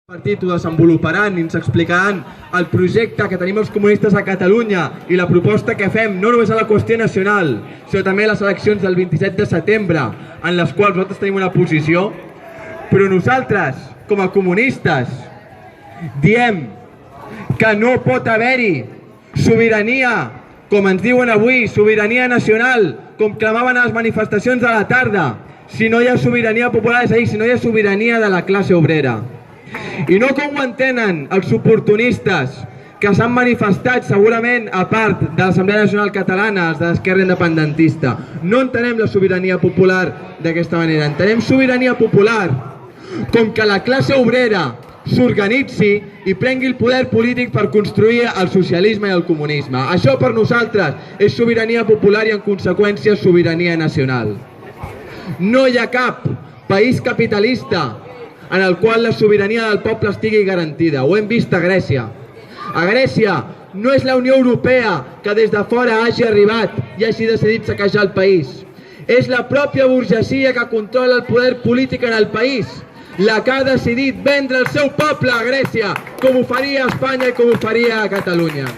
El partit ho desenvoluparan i ens explicaran el projecte que tenim els comunistes a Catalunya i la proposta que fem no només a la qüestió nacional, sinó també a les eleccions del 27 de setembre, en les quals nosaltres tenim una posició, però nosaltres, com a comunistes, diem que no pot haver-hi sobirania, com ens diuen avui, sobirania nacional, com clamaven a les manifestacions de la tarda, si no hi ha sobirania popular, és a dir, si no hi ha sobirania de la classe obrera. I no com ho entenen els oportunistes que s'han manifestat segurament a part de l'Assemblea Nacional Catalana, els de l'esquerra independentista. No entenem la sobirania popular d'aquesta manera. Entenem sobirania popular com que la classe obrera s'organitzi i prengui el poder polític per construir el socialisme i el comunisme. Això per nosaltres és sobirania popular i en conseqüència sobirania nacional. No hi ha cap país capitalista en el qual la sobirania del poble estigui garantida. Ho hem vist a Grècia. A Grècia no és la Unió Europea que des de fora hagi arribat i hagi decidit saquejar el país. És la pròpia burgesia que controla el poder polític en el país, la que ha decidit vendre el seu poble a Grècia, com ho faria a Espanya i com ho faria a Catalunya.